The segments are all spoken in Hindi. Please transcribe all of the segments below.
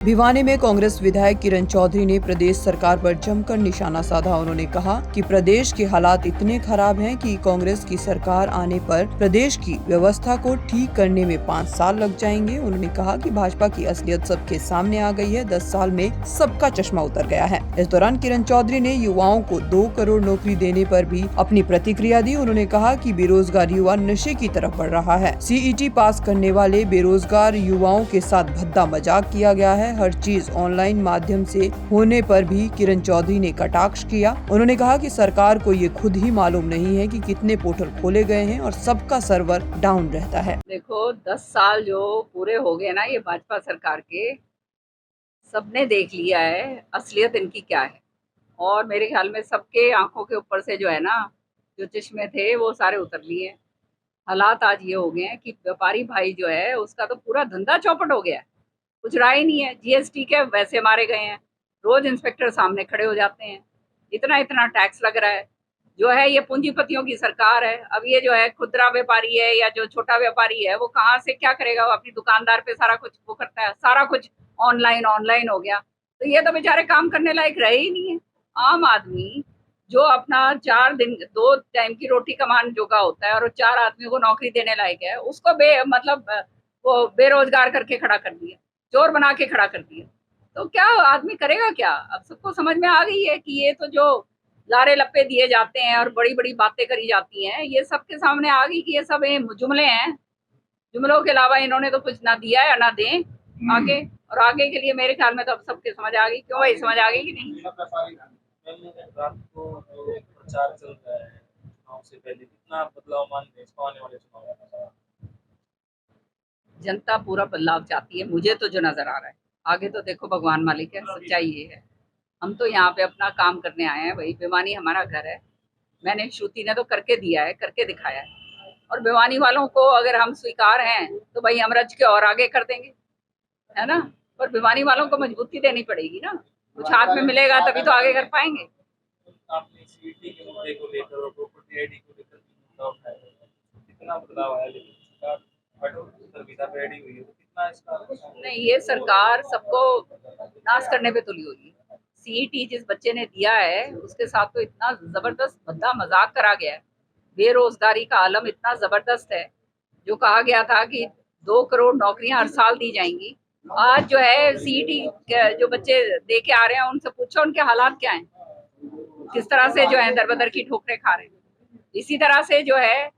भिवानी में कांग्रेस विधायक किरण चौधरी ने प्रदेश सरकार पर जमकर निशाना साधा। उन्होंने कहा कि प्रदेश के हालात इतने खराब हैं कि कांग्रेस की सरकार आने पर प्रदेश की व्यवस्था को ठीक करने में 5 साल लग जाएंगे। उन्होंने कहा कि भाजपा की असलियत सबके सामने आ गई है। 10 साल में सबका चश्मा उतर गया है। इस दौरान किरण चौधरी ने युवाओं को 2 करोड़ नौकरी देने पर भी अपनी प्रतिक्रिया दी। उन्होंने कहा कि बेरोजगार युवा नशे की तरफ बढ़ रहा है। CET पास करने वाले बेरोजगार युवाओं के साथ भद्दा मजाक किया गया है। हर चीज ऑनलाइन माध्यम से होने पर भी किरण चौधरी ने कटाक्ष किया। उन्होंने कहा कि सरकार को ये खुद ही मालूम नहीं है कि कितने पोर्टल खोले गए हैं और सबका सर्वर डाउन रहता है। देखो 10 साल जो पूरे हो गए ना ये भाजपा सरकार के, सबने देख लिया है असलियत इनकी क्या है। और मेरे ख्याल में सबके आंखों के ऊपर से जो है ना, जो चश्मे थे वो सारे उतर लिए। हालात आज ये हो गए हैं कि व्यापारी भाई जो है उसका तो पूरा धंधा चौपट हो गया है। कुछ रहा ही नहीं है। GST के वैसे मारे गए हैं, रोज इंस्पेक्टर सामने खड़े हो जाते हैं। इतना इतना टैक्स लग रहा है। जो है ये पूंजीपतियों की सरकार है। अब ये जो है खुदरा व्यापारी है या जो छोटा व्यापारी है वो कहाँ से क्या करेगा। वो अपनी दुकानदार पे सारा कुछ वो करता है। सारा कुछ ऑनलाइन ऑनलाइन हो गया, तो ये तो बेचारे काम करने लायक रहे ही नहीं है। आम आदमी जो अपना 4 दिन 2 टाइम की रोटी कमान जोगा होता है और 4 आदमियों को नौकरी देने लायक है, उसको वो बेरोजगार करके खड़ा कर दिया, चोर बना के खड़ा कर दिया। तो क्या आदमी करेगा क्या। अब सबको समझ में आ गई है कि ये तो जो लारे लप्पे दिए जाते हैं और बड़ी बड़ी बातें करी जाती हैं, ये सबके सामने आ गई कि ये सब जुमले हैं। जुमलों के अलावा इन्होंने तो कुछ ना दिया है ना दें आगे। और आगे के लिए मेरे ख्याल में तो अब सबके समझ आ गई। क्यों भाई, समझ आ गई कि नहीं। रात को जो प्रचार चल रहा है चुनाव से पहले, कितना बदलाव मान रहे हैं आने वाले चुनाव में? जनता पूरा बदलाव चाहती है, मुझे तो जो नजर आ रहा है। आगे तो देखो भगवान मालिक है, सच्चाई ये है। हम तो यहाँ पे अपना काम करने आए हैं। वही भिवानी हमारा घर है। मैंने श्रुति ने तो करके दिया है, करके दिखाया है। और भिवानी वालों को अगर हम स्वीकार हैं तो भाई हम रच के और आगे कर देंगे, है ना। पर भिवानी वालों को मजबूती देनी पड़ेगी ना। कुछ हाथ में मिलेगा तभी तो आगे कर पाएंगे। आपने सीईटी के मुद्दे को लेकर और प्रॉपर्टी आईडी को लेकर मुद्दा उठाया, कितना बदलाव आया, लेकिन सरकार सुविधा पे रेडी हुई है, तो कितना इसका नहीं, ये सरकार सबको नाश करने पे तुली हुई है। CET जिस बच्चे ने दिया है उसके साथ तो इतना जबरदस्त भद्दा मजाक करा गया है। बेरोजगारी का आलम इतना जबरदस्त है। जो कहा गया था कि 2 करोड़ नौकरियां हर साल दी जाएंगी, आज जो है CET जो बच्चे दे के आ रहे हैं उनसे पूछो उनके हालात क्या हैं, किस तरह से जो है दर बदर की ठोकरें खा रहे हैं। इसी तरह से जो है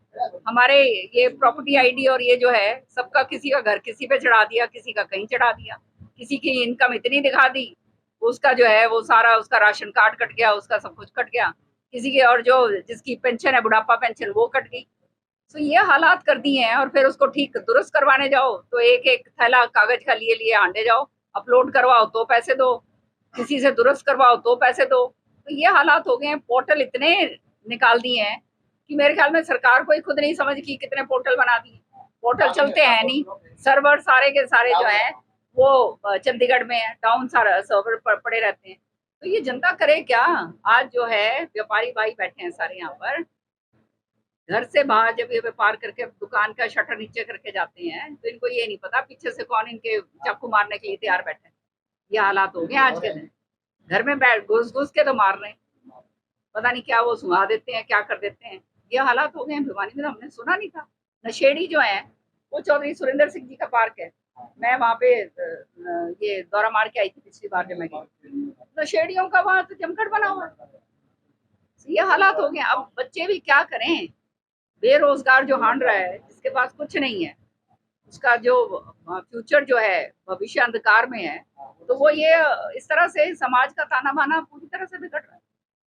हमारे ये प्रॉपर्टी आईडी और ये जो है सबका, किसी का घर किसी पे चढ़ा दिया, किसी का कहीं चढ़ा दिया, किसी की इनकम इतनी दिखा दी, उसका जो है वो सारा उसका राशन कार्ड कट गया, उसका सब कुछ कट गया, किसी के और जो जिसकी पेंशन है बुढ़ापा पेंशन वो कट गई। तो ये हालात कर दिए हैं। और फिर उसको ठीक दुरुस्त करवाने जाओ तो एक एक थैला कागज का लिए लिए आंडे जाओ, अपलोड करवाओ तो पैसे दो, किसी से दुरुस्त करवाओ तो पैसे दो। तो ये हालात हो गए हैं। पोर्टल इतने निकाल दिए हैं कि मेरे ख्याल में सरकार को ही खुद नहीं समझ की कितने पोर्टल बना दिए। पोर्टल चलते हैं नहीं, सर्वर सारे के सारे जो है वो चंडीगढ़ में है, डाउन सारा सर्वर पड़े रहते हैं। तो ये जनता करे क्या। आज जो है व्यापारी भाई बैठे हैं सारे यहाँ पर, घर से बाहर जब ये व्यापार करके दुकान का शटर नीचे करके जाते हैं तो इनको ये नहीं पता पीछे से कौन इनके चाकू मारने के लिए तैयार बैठे हैं। ये हालात हो गए आज के दिन। घर में बैठ घुस घुस के तो मार रहे हैं, पता नहीं क्या वो सुहा देते हैं, क्या कर देते हैं। ये हालात हो गए हैं भिवानी में। तो हमने सुना नहीं था। नशेड़ी जो है वो चौधरी सुरेंद्र सिंह जी का पार्क है। मैं वहाँ पे ये दौरा मार के आई थी पिछली बार जब मैं गई। नशेड़ियों का वहाँ तो जमघट बना हुआ है। ये हालात हो गए। अब बच्चे भी क्या करें। बेरोजगार जो हांड रहा है, जिसके पास कुछ नहीं है, उसका जो फ्यूचर जो है भविष्य अंधकार में है, तो वो ये इस तरह से समाज का ताना बाना पूरी तरह से बिगड़ रहा है।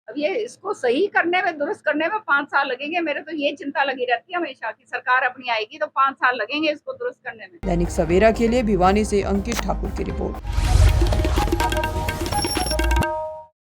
अब ये इसको सही करने में, दुरुस्त करने में 5 साल लगेंगे। मेरे तो ये चिंता लगी रहती है हमेशा कि सरकार अपनी आएगी तो 5 साल लगेंगे इसको दुरुस्त करने में। दैनिक सवेरा के लिए भिवानी से अंकित ठाकुर की रिपोर्ट।